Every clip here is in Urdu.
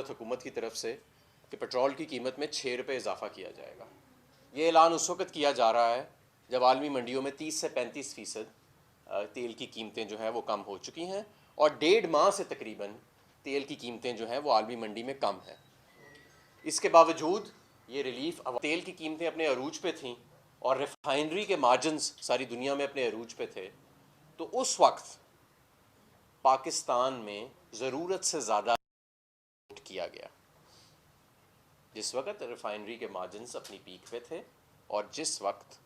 حکومت کی طرف سے کہ پیٹرول کی قیمت میں 6 روپے اضافہ کیا جائے گا. یہ اعلان اس وقت کیا جا رہا ہے جب عالمی منڈیوں میں 30 سے 35% تیل کی قیمتیں جو ہیں وہ کم ہو چکی ہیں، اور 1.5 ماہ سے تقریباً تیل کی قیمتیں جو ہیں وہ عالمی منڈی میں کم ہیں. اس کے باوجود یہ ریلیف، تیل کی قیمتیں اپنے عروج پہ تھیں اور ریفائنری کے مارجنز ساری دنیا میں اپنے عروج پہ تھے، تو اس وقت پاکستان میں ضرورت سے زیادہ کیا گیا. جس وقت ریفائنری کے مارجنز اپنی پیک پہ تھے اور جس وقت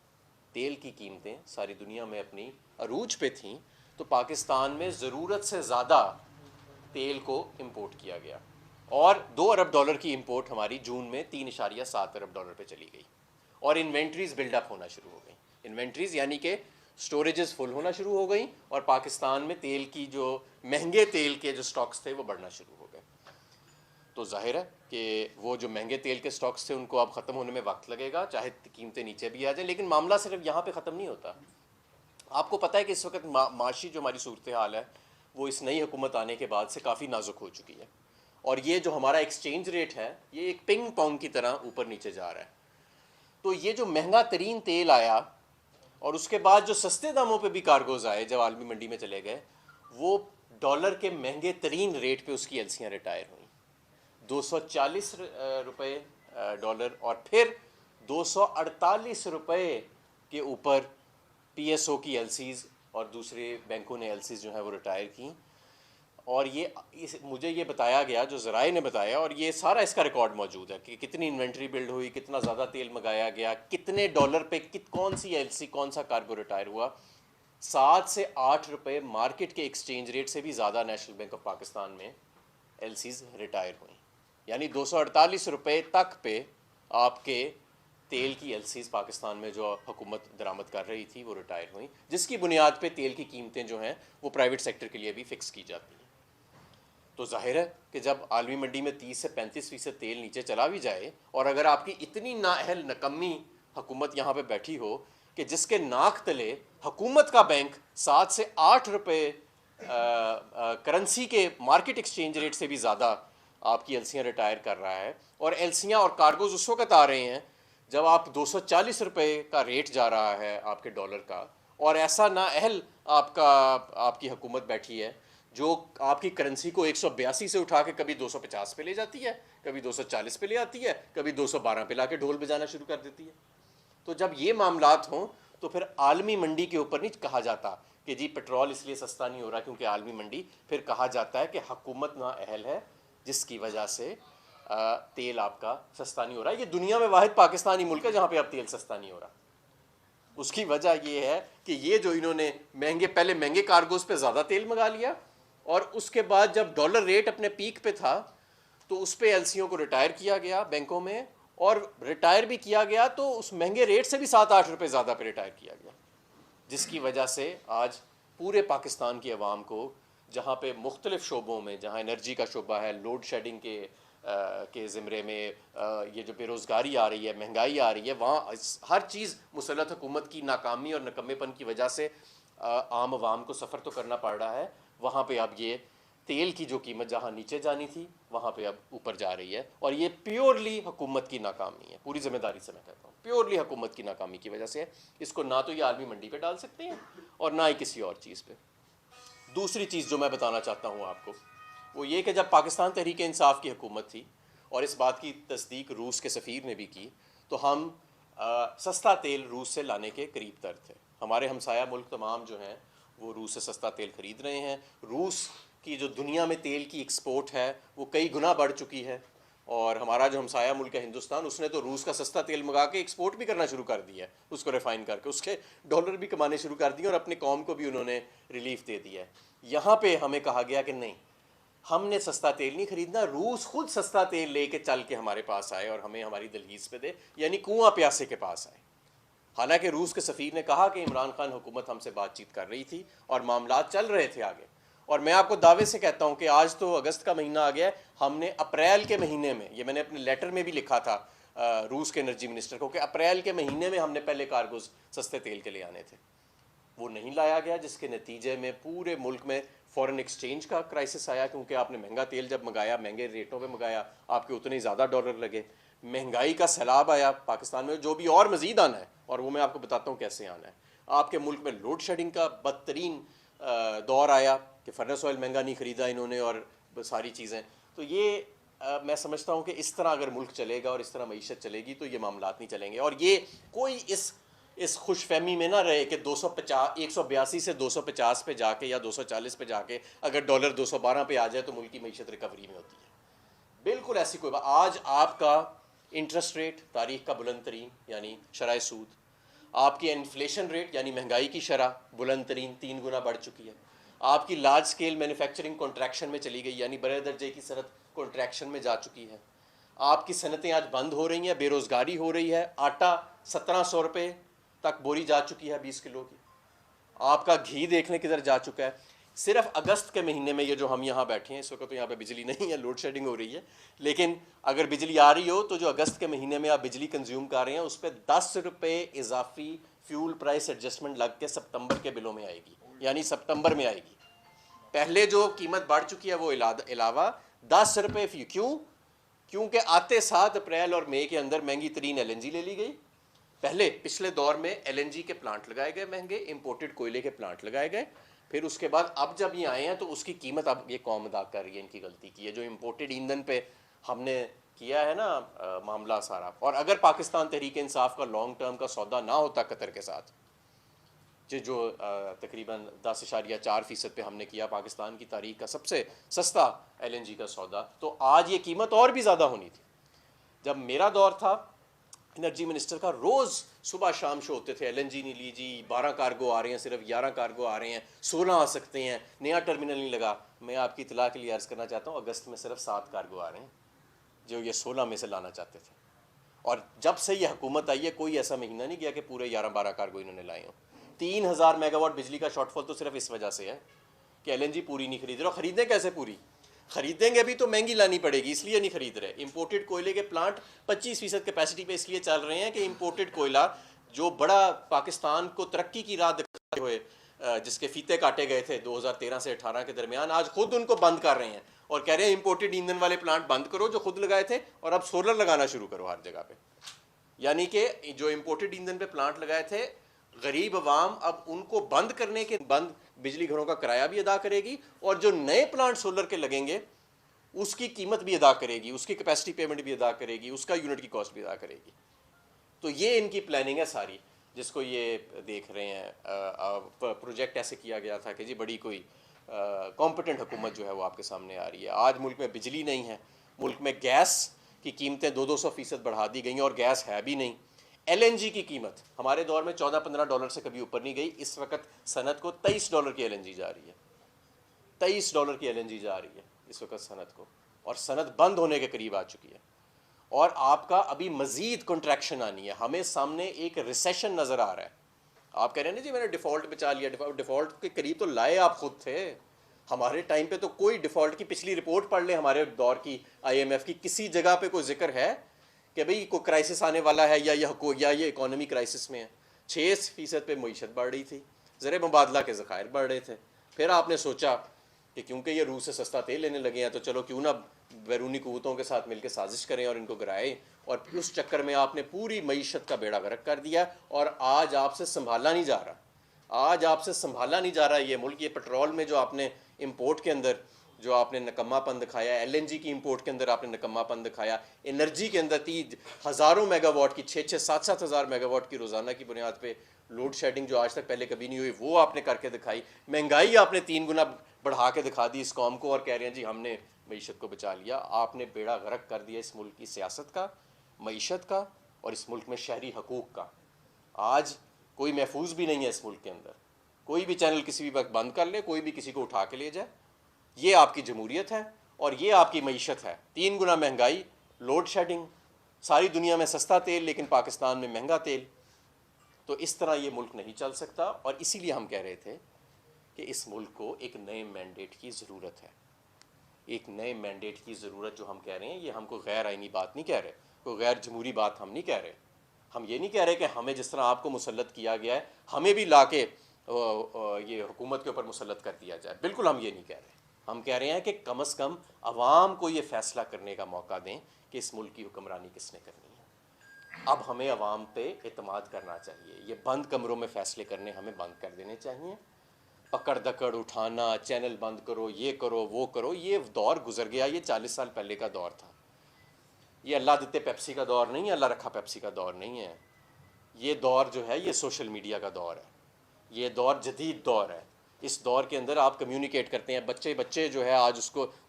تیل کی قیمتیں ساری دنیا میں اپنی عروج پہ تھیں، تو پاکستان میں ضرورت سے زیادہ تیل کو امپورٹ کیا گیا، اور $2 ارب کی امپورٹ ہماری جون میں $3.7 ارب پہ چلی گئی، اور انوینٹریز بلڈ اپ ہونا شروع ہو گئیں. انوینٹریز یعنی کہ سٹوریجز فل ہونا شروع ہو گئیں، اور پاکستان میں تیل کی جو مہنگے تیل کے جو سٹاکس تھے وہ بڑھنا شروع ہو گئے. تو ظاہر ہے کہ وہ جو مہنگے تیل کے سٹاکس تھے ان کو اب ختم ہونے میں وقت لگے گا، چاہے قیمتیں نیچے بھی آ جائیں. لیکن معاملہ صرف یہاں پہ ختم نہیں ہوتا. آپ کو پتہ ہے کہ اس وقت معاشی جو ہماری صورتحال ہے وہ اس نئی حکومت آنے کے بعد سے کافی نازک ہو چکی ہے، اور یہ جو ہمارا ایکسچینج ریٹ ہے یہ ایک پنگ پونگ کی طرح اوپر نیچے جا رہا ہے. تو یہ جو مہنگا ترین تیل آیا اور اس کے بعد جو سستے داموں پہ بھی کارگوز آئے جب عالمی منڈی میں چلے گئے، وہ ڈالر کے مہنگے ترین ریٹ پہ اس کی ایلسیاں ریٹائر ہوئیں. 240 روپے ڈالر، اور پھر 248 روپے کے اوپر پی ایس او کی ایل سیز اور دوسرے بینکوں نے ایل سیز جو ہیں وہ ریٹائر کیں. اور مجھے یہ بتایا گیا، جو ذرائع نے بتایا، اور یہ سارا اس کا ریکارڈ موجود ہے کہ کتنی انوینٹری بلڈ ہوئی، کتنا زیادہ تیل منگایا گیا، کتنے ڈالر پہ کون سی ایل سی، کون سا کارگو ریٹائر ہوا. 7 سے 8 روپے مارکیٹ کے ایکسچینج ریٹ سے بھی زیادہ نیشنل بینک آف پاکستان میں ایل سیز ریٹائر ہوئیں. یعنی 248 روپے تک پہ آپ کے تیل کی ایل سیز پاکستان میں جو حکومت درآمد کر رہی تھی وہ ریٹائر ہوئیں، جس کی بنیاد پہ تیل کی قیمتیں جو ہیں وہ پرائیویٹ سیکٹر کے لیے بھی فکس کی جاتی ہیں. تو ظاہر ہے کہ جب عالمی منڈی میں 30 سے 35% تیل نیچے چلا بھی جائے، اور اگر آپ کی اتنی نااہل نکمی حکومت یہاں پہ بیٹھی ہو کہ جس کے ناک تلے حکومت کا بینک 7 سے 8 روپے کرنسی کے مارکیٹ ایکسچینج ریٹ سے بھی زیادہ آپ کی ایلسیاں ریٹائر کر رہا ہے، اور ایلسیاں اور کارگوز اس وقت آ رہے ہیں جب آپ 240 روپے کا ریٹ جا رہا ہے آپ کے ڈالر کا، اور ایسا نااہل آپ کی حکومت بیٹھی ہے جو آپ کی کرنسی کو 182 سے اٹھا کے کبھی 250 پہ لے جاتی ہے، کبھی 240 پہ لے آتی ہے، کبھی 212 پہ لا کے ڈھول بجانا شروع کر دیتی ہے. تو جب یہ معاملات ہوں تو پھر عالمی منڈی کے اوپر نہیں کہا جاتا کہ جی پیٹرول اس لیے سستا نہیں ہو رہا کیونکہ عالمی منڈی، پھر کہا جاتا ہے کہ حکومت نااہل ہے جس کی وجہ سے تیل آپ کا سستا نہیں ہو رہا. یہ دنیا میں واحد پاکستانی ملک ہے جہاں پہ اب تیل سستا نہیں ہو رہا. اس کی وجہ یہ ہے کہ یہ جو انہوں نے پہلے مہنگے کارگوز پہ زیادہ تیل منگا لیا، اور اس کے بعد جب ڈالر ریٹ اپنے پیک پہ تھا تو اس پہ ایل سیوں کو ریٹائر کیا گیا بینکوں میں، اور ریٹائر بھی کیا گیا تو اس مہنگے ریٹ سے بھی 7-8 روپے زیادہ پہ ریٹائر کیا گیا، جس کی وجہ سے آج پورے پاکستان کی عوام کو، جہاں پہ مختلف شعبوں میں، جہاں انرجی کا شعبہ ہے، لوڈ شیڈنگ کے زمرے میں یہ جو بے روزگاری آ رہی ہے، مہنگائی آ رہی ہے، وہاں ہر چیز مسلط حکومت کی ناکامی اور نکمے پن کی وجہ سے عام عوام کو سفر تو کرنا پڑ رہا ہے. وہاں پہ اب یہ تیل کی جو قیمت جہاں نیچے جانی تھی وہاں پہ اب اوپر جا رہی ہے، اور یہ پیورلی حکومت کی ناکامی ہے. پوری ذمہ داری سے میں کہتا ہوں پیورلی حکومت کی ناکامی کی وجہ سے. اس کو نہ تو یہ عالمی منڈی پہ ڈال سکتے ہیں اور نہ ہی کسی اور چیز پہ. دوسری چیز جو میں بتانا چاہتا ہوں آپ کو وہ یہ کہ جب پاکستان تحریک انصاف کی حکومت تھی، اور اس بات کی تصدیق روس کے سفیر نے بھی کی، تو ہم سستا تیل روس سے لانے کے قریب تر تھے. ہمارے ہمسایہ ملک تمام جو ہیں وہ روس سے سستا تیل خرید رہے ہیں. روس کی جو دنیا میں تیل کی ایکسپورٹ ہے وہ کئی گنا بڑھ چکی ہے، اور ہمارا جو ہمسایہ ملک ہے ہندوستان، اس نے تو روس کا سستا تیل منگا کے ایکسپورٹ بھی کرنا شروع کر دیا ہے، اس کو ریفائن کر کے اس کے ڈالر بھی کمانے شروع کر دیے، اور اپنی قوم کو بھی انہوں نے ریلیف دے دیا ہے. یہاں پہ ہمیں کہا گیا کہ نہیں، ہم نے سستا تیل نہیں خریدنا، روس خود سستا تیل لے کے چل کے ہمارے پاس آئے اور ہمیں ہماری دہلیز پہ دے، یعنی کنواں پیاسے کے پاس آئے. حالانکہ روس کے سفیر نے کہا کہ عمران خان حکومت ہم سے بات چیت کر رہی تھی اور معاملات چل رہے تھے آگے. اور میں آپ کو دعوے سے کہتا ہوں کہ آج تو اگست کا مہینہ آ گیا ہے، ہم نے اپریل کے مہینے میں، یہ میں نے اپنے لیٹر میں بھی لکھا تھا روس کے انرجی منسٹر کو، کہ اپریل کے مہینے میں ہم نے پہلے کارگوز سستے تیل کے لے آنے تھے. وہ نہیں لایا گیا، جس کے نتیجے میں پورے ملک میں فورن ایکسچینج کا کرائسس آیا کیونکہ آپ نے مہنگا تیل جب منگایا مہنگے ریٹوں پہ منگایا آپ کے اتنے زیادہ ڈالر لگے. مہنگائی کا سیلاب آیا پاکستان میں جو بھی اور مزید آنا ہے اور وہ میں آپ کو بتاتا ہوں کیسے آنا ہے. آپ کے ملک میں لوڈ شیڈنگ کا بدترین دور آیا کہ فرنس آئل مہنگا نہیں خریدا انہوں نے اور ساری چیزیں. تو یہ میں سمجھتا ہوں کہ اس طرح اگر ملک چلے گا اور اس طرح معیشت چلے گی تو یہ معاملات نہیں چلیں گے. اور یہ کوئی اس خوش فہمی میں نہ رہے کہ 182 سے 250 پہ جا کے یا 240 پہ جا کے اگر ڈالر 212 پہ آ جائے تو ملک کی معیشت ریکوری میں ہوتی ہے. بالکل ایسی کوئی بات. آج آپ کا انٹرسٹ ریٹ تاریخ کا بلند ترین یعنی شرح سود, آپ کی انفلیشن ریٹ یعنی مہنگائی کی شرح بلند ترین 3 گنا بڑھ چکی ہے. آپ کی لارج سکیل مینوفیکچرنگ کنٹریکشن میں چلی گئی یعنی بڑے درجے کی صنعت کنٹریکشن میں جا چکی ہے. آپ کی صنعتیں آج بند ہو رہی ہیں, بے روزگاری ہو رہی ہے. آٹا 1700 روپے تک بوری جا چکی ہے 20 کلو کی. آپ کا گھی دیکھنے کدھر جا چکا ہے. صرف اگست کے مہینے میں یہ جو ہم یہاں بیٹھے ہیں اس وقت تو یہاں پہ بجلی نہیں ہے, لوڈ شیڈنگ ہو رہی ہے, لیکن اگر بجلی آ رہی ہو تو جو اگست کے مہینے میں آپ بجلی کنزیوم کر رہے ہیں اس پہ 10 روپے اضافی فیول پرائس ایڈجسٹمنٹ لگ کے سپتمبر کے بلوں میں آئے گی, یعنی سپتمبر میں آئے گی. پہلے جو قیمت بڑھ چکی ہے وہ علاوہ 10 روپے فی. کیونکہ آتے 7 اپریل اور مئی کے اندر مہنگی ترین ایل این جی لے لی گئی. پچھلے دور میں ایل این جی کے پلانٹ لگائے گئے مہنگے, امپورٹڈ کوئلے کے پلانٹ لگائے گئے. پھر اس کے بعد اب جب یہ آئے ہیں تو اس کی قیمت اب یہ قوم ادا کر رہی ہے ان کی غلطی کی ہے جو امپورٹڈ ایندھن پہ ہم نے کیا ہے نا معاملہ سارا. اور اگر پاکستان تحریک انصاف کا لانگ ٹرم کا سودا نہ ہوتا قطر کے ساتھ جو تقریباً 10.4% پہ ہم نے کیا پاکستان کی تاریخ کا سب سے سستا ایل این جی کا سودا, تو آج یہ قیمت اور بھی زیادہ ہونی تھی. جب میرا دور تھا انرجی منسٹر کا روز صبح شام شو ہوتے تھے, ایل این جی نہیں لی جی, 12 کارگو آ رہے ہیں, صرف 11 کارگو آ رہے ہیں, 16 آ سکتے ہیں, نیا ٹرمینل نہیں لگا. میں آپ کی اطلاع کے لیے عرض کرنا چاہتا ہوں اگست میں صرف 7 کارگو آ رہے ہیں جو یہ 16 میں سے لانا چاہتے تھے. اور جب سے یہ حکومت آئی ہے کوئی ایسا مہینہ نہیں گیا کہ پورے 11-12 کارگو انہوں نے لائے ہوں. 3000 میگا واٹ بجلی کا شارٹ فال تو صرف اس وجہ سے ہے کہ ایل این جی پوری نہیں خرید رہے. اور خریدیں کیسے پوری؟ خریدیں گے بھی تو مہنگی لانی پڑے گی, اس لیے نہیں خرید رہے. امپورٹڈ کوئلے کے پلانٹ 25% کیپیسٹی پہ اس لیے چل رہے ہیں کہ امپورٹڈ کوئلہ جو بڑا پاکستان کو ترقی کی راہ دکھاتے ہوئے جس کے فیتے کاٹے گئے تھے 2013 سے 18 کے درمیان, آج خود ان کو بند کر رہے ہیں اور کہہ رہے ہیں امپورٹڈ ایندھن والے پلانٹ بند کرو جو خود لگائے تھے اور اب سولر لگانا شروع کرو ہر جگہ پہ. یعنی کہ جو امپورٹڈ ایندھن پہ پلانٹ لگائے تھے غریب عوام اب ان کو بند کرنے کے بند بجلی گھروں کا کرایہ بھی ادا کرے گی, اور جو نئے پلانٹ سولر کے لگیں گے اس کی قیمت بھی ادا کرے گی, اس کی کیپیسٹی پیمنٹ بھی ادا کرے گی, اس کا یونٹ کی کاسٹ بھی ادا کرے گی. تو یہ ان کی پلاننگ ہے ساری جس کو یہ دیکھ رہے ہیں. پروجیکٹ ایسے کیا گیا تھا کہ جی بڑی کوئی کمپٹنٹ حکومت جو ہے وہ آپ کے سامنے آ رہی ہے. آج ملک میں بجلی نہیں ہے, ملک میں گیس کی قیمتیں 200% بڑھا دی گئی ہیں اور گیس ہے بھی نہیں. ایل این جی کی قیمت ہمارے دور میں $14-15 سے کبھی اوپر نہیں گئی. اس وقت صنعت کو $23 کی ایل این جی جا رہی ہے, $23 کی ایل این جی جا رہی ہے اس وقت صنعت کو, اور صنعت بند ہونے کے قریب آ چکی ہے. اور آپ کا ابھی مزید کنٹریکشن آنی ہے. ہمیں سامنے ایک ریسیشن نظر آ رہا ہے. آپ کہہ رہے ہیں نا جی میں نے ڈیفالٹ بچا لیا, ڈیفالٹ کے قریب تو لائے آپ خود تھے. ہمارے ٹائم پہ تو کوئی ڈیفالٹ کی پچھلی رپورٹ پڑھ لیں ہمارے دور کی آئی ایم ایف کی, کسی جگہ پہ کوئی ذکر ہے کہ بھئی کوئی کرائسس آنے والا ہے یا یہ اکانومی کرائسس میں ہے. 6% پہ معیشت بڑھ رہی تھی, زر مبادلہ کے ذخائر بڑھ رہے تھے. پھر آپ نے سوچا کہ کیونکہ یہ روس سے سستا تیل لینے لگے ہیں تو چلو کیوں نہ بیرونی قوتوں کے ساتھ مل کے سازش کریں اور ان کو گرائیں, اور اس چکر میں آپ نے پوری معیشت کا بیڑا غرق کر دیا. اور آج آپ سے سنبھالا نہیں جا رہا, آج آپ سے سنبھالا نہیں جا رہا یہ ملک. یہ پٹرول میں جو آپ نے امپورٹ کے اندر جو آپ نے نکما پن دکھایا, ایل این جی کی امپورٹ کے اندر آپ نے نکما پن دکھایا, انرجی کے اندر ہزاروں میگا واٹ کی 6-7 ہزار میگا واٹ کی روزانہ کی بنیاد پہ لوڈ شیڈنگ جو آج تک پہلے کبھی نہیں ہوئی وہ آپ نے کر کے دکھائی. مہنگائی آپ نے 3 گنا بڑھا کے دکھا دی اس قوم کو اور کہہ رہے ہیں جی ہم نے معیشت کو بچا لیا. آپ نے بیڑا غرق کر دیا اس ملک کی سیاست کا, معیشت کا, اور اس ملک میں شہری حقوق کا. آج کوئی محفوظ بھی نہیں ہے اس ملک کے اندر. کوئی بھی چینل کسی بھی وقت بند کر لے, کوئی بھی کسی کو اٹھا کے لے جائے. یہ آپ کی جمہوریت ہے اور یہ آپ کی معیشت ہے. 3 گنا مہنگائی, لوڈ شیڈنگ, ساری دنیا میں سستا تیل لیکن پاکستان میں مہنگا تیل. تو اس طرح یہ ملک نہیں چل سکتا. اور اسی لیے ہم کہہ رہے تھے کہ اس ملک کو ایک نئے مینڈیٹ کی ضرورت ہے. ایک نئے مینڈیٹ کی ضرورت جو ہم کہہ رہے ہیں یہ ہم کو غیر آئینی بات نہیں کہہ رہے, کوئی غیر جمہوری بات ہم نہیں کہہ رہے. ہم یہ نہیں کہہ رہے کہ ہمیں جس طرح آپ کو مسلط کیا گیا ہے ہمیں بھی لا کے یہ حکومت کے اوپر مسلط کر دیا جائے. بالکل ہم یہ نہیں کہہ رہے. ہم کہہ رہے ہیں کہ کم از کم عوام کو یہ فیصلہ کرنے کا موقع دیں کہ اس ملک کی حکمرانی کس نے کرنی ہے. اب ہمیں عوام پہ اعتماد کرنا چاہیے. یہ بند کمروں میں فیصلے کرنے ہمیں بند کر دینے چاہیے. پکڑ دکڑ اٹھانا, چینل بند کرو, یہ کرو وہ کرو, یہ دور گزر گیا. یہ 40 سال پہلے کا دور تھا. یہ اللہ دیتے پیپسی کا دور نہیں ہے, اللہ رکھا پیپسی کا دور نہیں ہے. یہ دور جو ہے یہ سوشل میڈیا کا دور ہے. یہ دور جدید دور ہے. اس دور کے اندر آپ کمیونیکیٹ کرتے ہیں. بچے جو ہے آج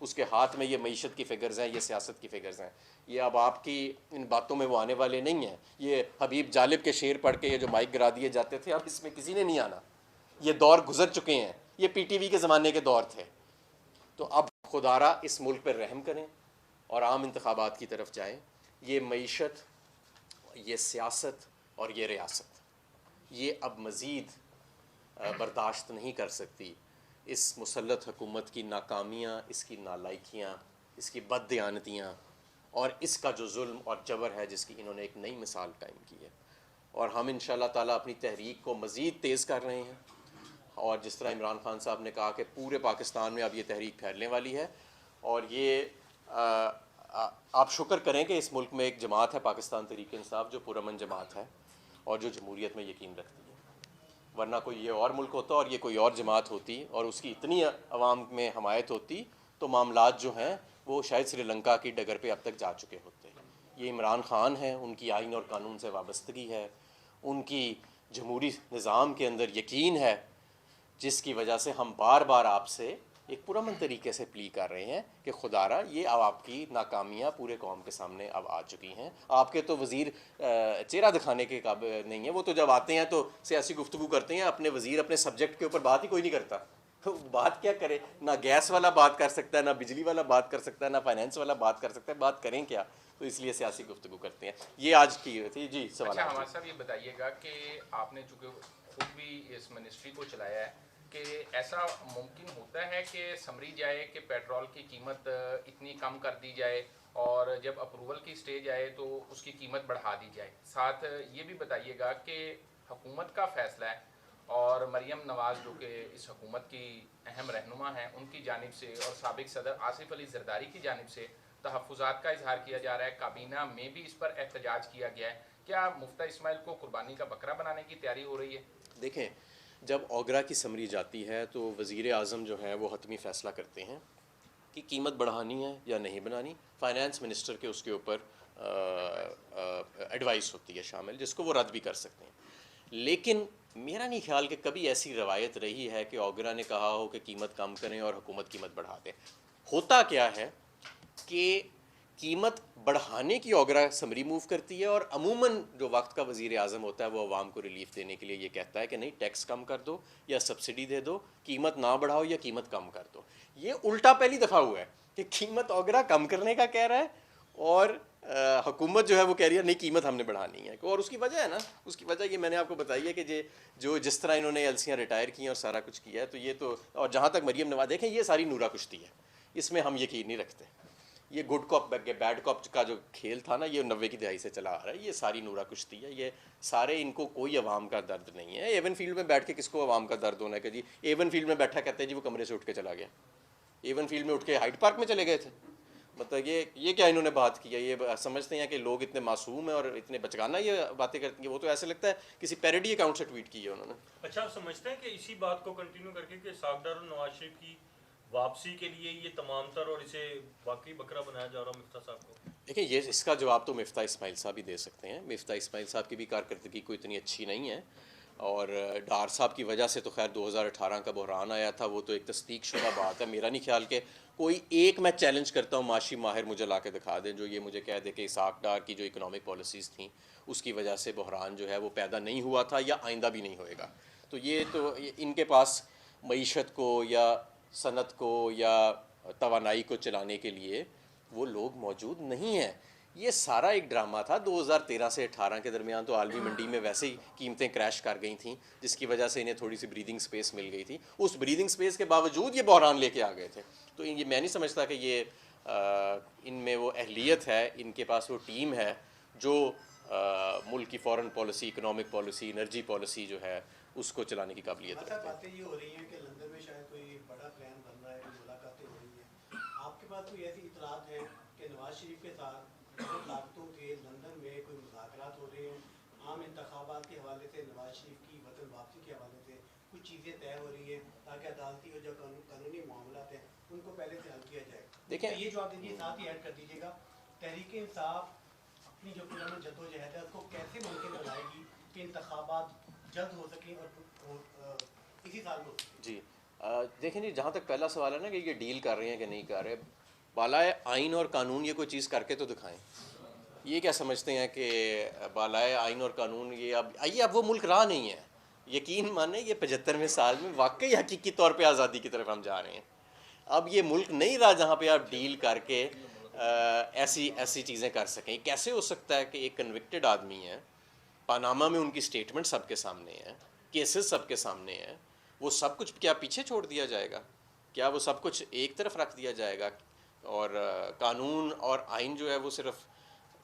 اس کے ہاتھ میں یہ معیشت کی فگرز ہیں, یہ سیاست کی فگرز ہیں. یہ اب آپ کی ان باتوں میں وہ آنے والے نہیں ہیں. یہ حبیب جالب کے شعر پڑھ کے یہ جو مائک گرا دیے جاتے تھے, اب اس میں کسی نے نہیں آنا. یہ دور گزر چکے ہیں. یہ پی ٹی وی کے زمانے کے دور تھے. تو اب خدارا اس ملک پر رحم کریں اور عام انتخابات کی طرف جائیں. یہ معیشت, یہ سیاست اور یہ ریاست, یہ اب مزید برداشت نہیں کر سکتی. اس مسلط حکومت کی ناکامیاں, اس کی نالائکیاں, اس کی بد دیانتیاں اور اس کا جو ظلم اور جبر ہے جس کی انہوں نے ایک نئی مثال قائم کی ہے. اور ہم انشاءاللہ تعالیٰ اپنی تحریک کو مزید تیز کر رہے ہیں. اور جس طرح عمران خان صاحب نے کہا کہ پورے پاکستان میں اب یہ تحریک پھیلنے والی ہے. اور یہ آپ شکر کریں کہ اس ملک میں ایک جماعت ہے پاکستان تحریک انصاف جو پرامن جماعت ہے اور جو جمہوریت میں یقین رکھتی ہے. ورنہ کوئی یہ اور ملک ہوتا اور یہ کوئی اور جماعت ہوتی اور اس کی اتنی عوام میں حمایت ہوتی تو معاملات جو ہیں وہ شاید سری لنکا کی ڈگر پہ اب تک جا چکے ہوتے. یہ عمران خان ہیں, ان کی آئین اور قانون سے وابستگی ہے, ان کی جمہوری نظام کے اندر یقین ہے, جس کی وجہ سے ہم بار بار آپ سے ایک پرامن طریقے سے پلی کر رہے ہیں کہ خدارا یہ اب آپ کی ناکامیاں پورے قوم کے سامنے اب آ چکی ہیں. آپ کے تو وزیر چہرہ دکھانے کے قابل نہیں ہیں. وہ تو جب آتے ہیں تو سیاسی گفتگو کرتے ہیں, اپنے وزیر اپنے سبجیکٹ کے اوپر بات ہی کوئی نہیں کرتا. بات کیا کرے؟ نہ گیس والا بات کر سکتا ہے, نہ بجلی والا بات کر سکتا ہے, نہ فائنینس والا بات کر سکتا ہے. بات کریں کیا؟ تو اس لیے سیاسی گفتگو کرتے ہیں. یہ آج کی تھی. جی سوال. اچھا ہمارے صاحب یہ بتائیے گا کہ آپ نے چونکہ خود بھی اس منسٹری کو چلایا ہے کہ ایسا ممکن ہوتا ہے کہ سمری جائے کہ پیٹرول کی قیمت اتنی کم کر دی جائے اور جب اپروول کی سٹیج آئے تو اس کی قیمت بڑھا دی جائے. ساتھ یہ بھی بتائیے گا کہ حکومت کا فیصلہ ہے اور مریم نواز جو کہ اس حکومت کی اہم رہنما ہیں, ان کی جانب سے اور سابق صدر آصف علی زرداری کی جانب سے تحفظات کا اظہار کیا جا رہا ہے. کابینہ میں بھی اس پر احتجاج کیا گیا ہے. کیا مفتیٰ اسماعیل کو قربانی کا بکرا بنانے کی تیاری ہو رہی ہے؟ دیکھیں, جب اوگرا کی سمری جاتی ہے تو وزیر اعظم جو ہے وہ حتمی فیصلہ کرتے ہیں کہ قیمت بڑھانی ہے یا نہیں بڑھانی. فائنانس منسٹر کے اس کے اوپر ایڈوائس ہوتی ہے شامل, جس کو وہ رد بھی کر سکتے ہیں. لیکن میرا نہیں خیال کہ کبھی ایسی روایت رہی ہے کہ اوگرا نے کہا ہو کہ قیمت کم کریں اور حکومت قیمت بڑھا دے. ہوتا کیا ہے کہ قیمت بڑھانے کی اوگرا سمری موو کرتی ہے اور عموماً جو وقت کا وزیر اعظم ہوتا ہے وہ عوام کو ریلیف دینے کے لیے یہ کہتا ہے کہ نہیں ٹیکس کم کر دو یا سبسڈی دے دو, قیمت نہ بڑھاؤ یا قیمت کم کر دو. یہ الٹا پہلی دفعہ ہوا ہے کہ قیمت اوگرا کم کرنے کا کہہ رہا ہے اور حکومت جو ہے وہ کہہ رہی ہے نہیں قیمت ہم نے بڑھانی ہے. اور اس کی وجہ ہے نا, اس کی وجہ یہ میں نے آپ کو بتائی ہے کہ جو جس طرح انہوں نے ایلسیاں ریٹائر کی ہیں اور سارا کچھ کیا ہے تو یہ تو, اور جہاں تک مریم نواز, دیکھیں یہ ساری نورا کشتی ہے, اس میں ہم یقین نہیں رکھتے. یہ گڈ کاپ بیڈ کاپ کا جو کھیل تھا نا یہ 90 کی دہائی سے چلا آ رہا ہے. یہ ساری نورا کشتی ہے. یہ سارے ان کو کوئی عوام کا درد نہیں ہے. ایون فیلڈ میں بیٹھ کے کس کو عوام کا درد ہونا ہے کہ جی ایون فیلڈ میں بیٹھا کہتے ہیں جی وہ کمرے سے اٹھ کے چلا گیا. ایون فیلڈ میں اٹھ کے ہائیڈ پارک میں چلے گئے تھے. مطلب یہ کیا انہوں نے بات کی ہے؟ یہ سمجھتے ہیں کہ لوگ اتنے معصوم ہیں اور اتنے بچگانہ یہ باتیں کرتے ہیں. وہ تو ایسے لگتا ہے کسی پیروڈی اکاؤنٹ سے ٹویٹ کی ہے انہوں نے. اچھا, آپ سمجھتے ہیں کہ اسی بات کو کنٹینیو کر کے کہ ساکھدار اور نواز شریف کی واپسی کے لیے یہ تمام تر اور اسے واقعی بکرا بنایا جا رہا مفتیٰ صاحب کو؟ دیکھیں یہ اس کا جواب تو مفتیٰ اسماعیل صاحب ہی دے سکتے ہیں. مفتیٰ اسماعیل صاحب کی بھی کارکردگی کوئی اتنی اچھی نہیں ہے اور ڈار صاحب کی وجہ سے تو خیر 2018 کا بحران آیا تھا, وہ تو ایک تصدیق شدہ بات ہے. میرا نہیں خیال کہ کوئی ایک میں چیلنج کرتا ہوں معاشی ماہر مجھے لا کے دکھا دیں جو یہ مجھے کہہ دے کہ اسحاق ڈار کی جو اکنامک پالیسیز تھیں اس کی وجہ سے بحران جو ہے وہ پیدا نہیں ہوا تھا یا آئندہ بھی نہیں ہوئے گا. تو یہ تو ان کے پاس معیشت کو یا صنعت کو یا توانائی کو چلانے کے لیے وہ لوگ موجود نہیں ہیں. یہ سارا ایک ڈرامہ تھا. 2013 سے 18 کے درمیان تو عالمی منڈی میں ویسے ہی قیمتیں کریش کر گئی تھیں جس کی وجہ سے انہیں تھوڑی سی بریدنگ سپیس مل گئی تھی. اس بریدنگ سپیس کے باوجود یہ بحران لے کے آ گئے تھے. تو یہ میں نہیں سمجھتا کہ یہ ان میں وہ اہلیت ہے, ان کے پاس وہ ٹیم ہے جو ملک کی foreign policy, economic policy, energy policy جو ہے اس کو چلانے کی قابلیت رکھتے ہیں. باتیں یہ ہو رہی ہیں کہ لندن میں شاید کوئی بڑا پلان بن رہا ہے, کوئی ملاقاتیں ہو رہی ہیں, آپ کے پاس کوئی ایسی اطلاعات ہیں کہ نواز شریف کے ساتھ طاقتوں کے لندن میں کوئی مذاکرات ہو رہے ہیں, عام انتخابات کے حوالے سے, نواز شریف کی وطن واپسی کے حوالے سے کچھ چیزیں طے ہو رہی ہیں تاکہ عدالتی اور جو قانونی معاملات ہیں ان کو پہلے سے حل کیا جائے؟ دیکھیں یہ جو آپ دیجیے ساتھ ہی ایڈ کر دیجیے گا, تحریک انصاف اپنی جو پرامن جدوجہد ہے اس کو کیسے ممکن بنائے گی کہ انتخابات جلد ہو سکیں اور اسی سال میں ہو سکیں؟ جی دیکھیں جی, جہاں تک پہلا سوال ہے نا کہ یہ ڈیل کر رہے ہیں کہ نہیں کر رہے, بالائے آئین اور قانون یہ کوئی چیز کر کے تو دکھائیں. یہ کیا سمجھتے ہیں کہ بالائے آئین اور قانون یہ اب وہ ملک رہا نہیں ہے. یقین مانیں یہ 75ویں سال میں واقعی حقیقی طور پہ آزادی کی طرف ہم جا رہے ہیں. اب یہ ملک نہیں رہا جہاں پہ آپ ڈیل کر کے ایسی چیزیں کر سکیں. کیسے ہو سکتا ہے کہ ایک کنوکٹڈ آدمی ہے, پاناما میں ان کی سٹیٹمنٹ سب کے سامنے ہے, کیسز سب کے سامنے ہیں, وہ سب کچھ کیا پیچھے چھوڑ دیا جائے گا؟ کیا وہ سب کچھ ایک طرف رکھ دیا جائے گا اور قانون اور آئین جو ہے وہ صرف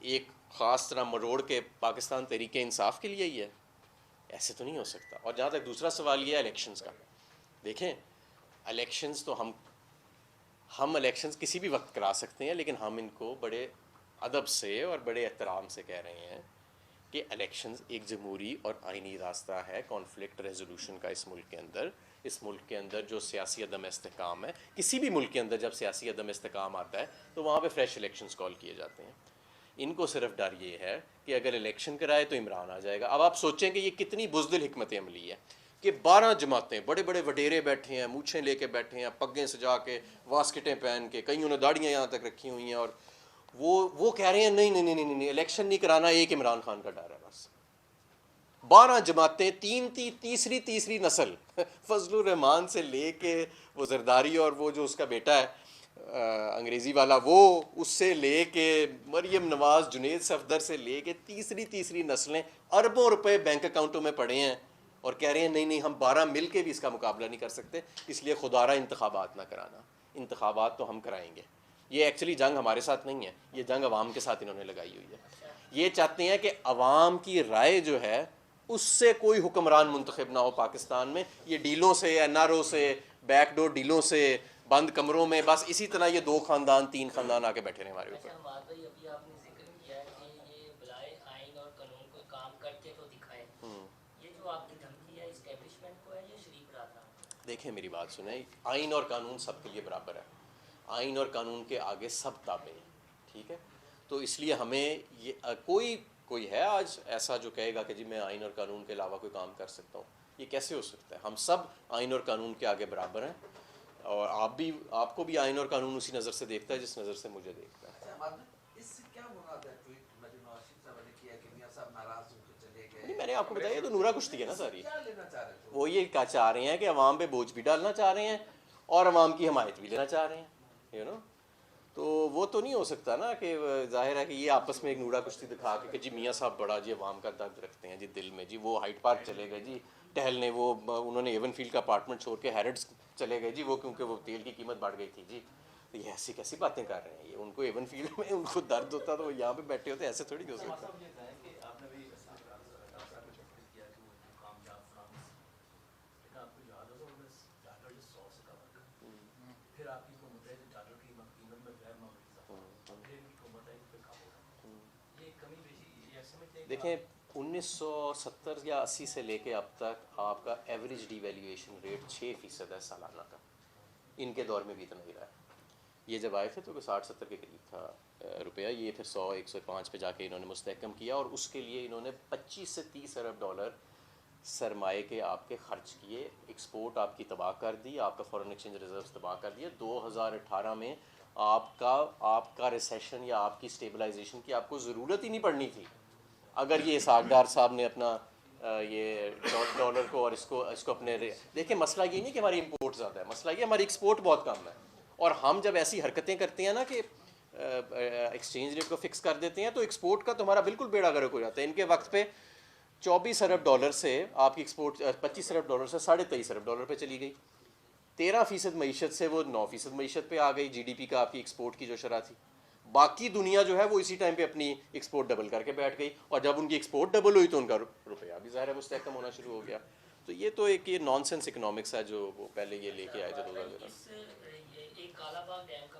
ایک خاص طرح مروڑ کے پاکستان تحریک انصاف کے لیے ہی ہے؟ ایسے تو نہیں ہو سکتا. اور جہاں تک دوسرا سوال یہ ہے الیکشنز کا, دیکھیں الیکشنز تو ہم الیکشنز کسی بھی وقت کرا سکتے ہیں, لیکن ہم ان کو بڑے ادب سے اور بڑے احترام سے کہہ رہے ہیں کہ الیکشنز ایک جمہوری اور آئینی راستہ ہے کانفلکٹ ریزولوشن کا. اس ملک کے اندر جو سیاسی عدم استحکام ہے, کسی بھی ملک کے اندر جب سیاسی عدم استحکام آتا ہے تو وہاں پہ فریش الیکشنز کال کیے جاتے ہیں. ان کو صرف ڈر یہ ہے کہ اگر الیکشن کرائے تو عمران آ جائے گا. اب آپ سوچیں کہ یہ کتنی بزدل حکمت عملی ہے کہ 12 جماعتیں, بڑے بڑے وڈیرے بیٹھے ہیں, مونچھیں لے کے بیٹھے ہیں, پگیں سجا کے, واسکٹیں پہن کے, کئیوں نے داڑیاں یہاں تک رکھی ہوئی ہیں, اور وہ کہہ رہے ہیں نہیں الیکشن نہیں کرانا, ایک عمران خان کا ڈر ہے بس. 12 جماعتیں, تیسری نسل فضل الرحمان سے لے کے وہ زرداری اور وہ جو اس کا بیٹا ہے انگریزی والا, وہ اس سے لے کے مریم نواز, جنید صفدر سے لے کے تیسری نسلیں اربوں روپے بینک اکاؤنٹوں میں پڑے ہیں, اور کہہ رہے ہیں نہیں ہم 12 مل کے بھی اس کا مقابلہ نہیں کر سکتے, اس لیے خدا را انتخابات نہ کرانا. انتخابات تو ہم کرائیں گے. یہ ایکچولی جنگ ہمارے ساتھ نہیں ہے, یہ جنگ عوام کے ساتھ انہوں نے لگائی ہوئی ہے. یہ چاہتے ہیں کہ عوام کی رائے جو ہے اس سے کوئی حکمران منتخب نہ ہو پاکستان میں. یہ ڈیلوں سے, این آر او سے, بیک ڈور ڈیلوں سے, بند کمروں میں, بس اسی طرح یہ 2 خاندان 3 خاندان آ کے بیٹھے رہے ہمارے اوپر. ابھی آپ نے ذکر کیا ہے کہ یہ بلائے آئین اور قانون کو کام کر کے تو دکھائے, یہ جو آپ کی دھمکی ہے اسٹیبلشمنٹ کو ہے یا شریف برادران کو؟ دیکھیں میری بات سنیں, آئین اور قانون سب کے لیے برابر ہے. آئین اور قانون کے آگے سب تابع ہیں, ٹھیک ہے؟ تو اس لیے ہمیں یہ کوئی ہے آج ایسا جو کہے گا کہ جی میں آئین اور قانون کے علاوہ کوئی کام کر سکتا ہوں؟ یہ کیسے ہو سکتا ہے؟ ہم سب آئین اور قانون کے آگے برابر ہیں, اور آپ کو بھی آئین اور قانون اسی نظر سے دیکھتا ہے جس نظر سے مجھے دیکھتا ہے. اس سے کیا مراد ہے ٹویٹ میں جو نواز شریف صاحب نے کیا کہ میاں صاحب ناراض ہو کے چلے گئے؟ نہیں, میں نے آپ کو بتایا تو نورا کشتی ہے نا ساری. کیا لینا چاہ رہے تھے وہ یہ چاہ رہے ہیں کہ عوام پہ بوجھ بھی ڈالنا چاہ رہے ہیں اور عوام کی حمایت بھی لینا چاہ رہے ہیں, تو وہ تو نہیں ہو سکتا نا کہ ظاہر ہے کہ یہ آپس میں ایک نوڑا کشتی دکھا کے کہ جی میاں صاحب بڑا جی عوام کا درد رکھتے ہیں جی دل میں, جی وہ ہائیڈ پارک چلے گئے جی ٹہلنے, وہ انہوں نے ایون فیلڈ کا اپارٹمنٹ چھوڑ کے ہیرڈس چلے گئے جی وہ کیونکہ وہ تیل کی قیمت بڑھ گئی تھی جی. یہ ایسی کیسی باتیں کر رہے ہیں, یہ ان کو ایون فیلڈ میں ان کو درد ہوتا تو وہ یہاں پہ بیٹھے ہوتے, ایسے تھوڑی ہو سکتا. دیکھیں 1970 یا 80 سے لے کے اب تک آپ کا ایوریج ڈی ویلیویشن ریٹ 6% ہے سالانہ کا. ان کے دور میں بھی اتنا ہی رہا ہے. یہ جب آئے تھے تو 60-70 کے قریب تھا روپیہ, یہ پھر 100-105 پہ جا کے انہوں نے مستحکم کیا, اور اس کے لیے انہوں نے 25 سے 30 ارب ڈالر سرمائے کے آپ کے خرچ کیے. ایکسپورٹ آپ کی تباہ کر دی, آپ کا فارن ایکسچینج ریزروز تباہ کر دیے. 2018 میں آپ کا ریسیشن یا آپ کی اسٹیبلائزیشن کی آپ کو ضرورت ہی نہیں پڑنی تھی اگر یہ اسحاق ڈار صاحب نے اپنا یہ ڈالر کو اور اس کو اپنے دیکھیں. مسئلہ یہ نہیں کہ ہماری امپورٹ زیادہ ہے, مسئلہ یہ ہماری ایکسپورٹ بہت کم ہے. اور ہم جب ایسی حرکتیں کرتے ہیں نا کہ ایکسچینج ریٹ کو فکس کر دیتے ہیں تو ایکسپورٹ کا تو ہمارا بالکل بیڑا غرق ہو جاتا ہے. ان کے وقت پہ 24 ارب ڈالر سے آپ کی ایکسپورٹ 25 ارب ڈالر سے 23.5 ارب ڈالر پہ چلی گئی. 13% معیشت سے وہ 9% معیشت پہ آ گئی. جی ڈی پی کا آپ کی ایکسپورٹ کی جو شرح تھی, باقی دنیا جو ہے وہ اسی ٹائم پہ اپنی ایکسپورٹ ڈبل کر کے بیٹھ گئی, اور جب ان کی ایکسپورٹ ڈبل ہوئی تو ان کا روپیہ بھی ظاہر ہے مستحکم ہونا شروع ہو گیا. تو یہ تو ایک یہ نان سینس اکنامکس ہے جو وہ پہلے یہ لے کے آئے تھے 2013 ایک کالا باغ ڈیم کا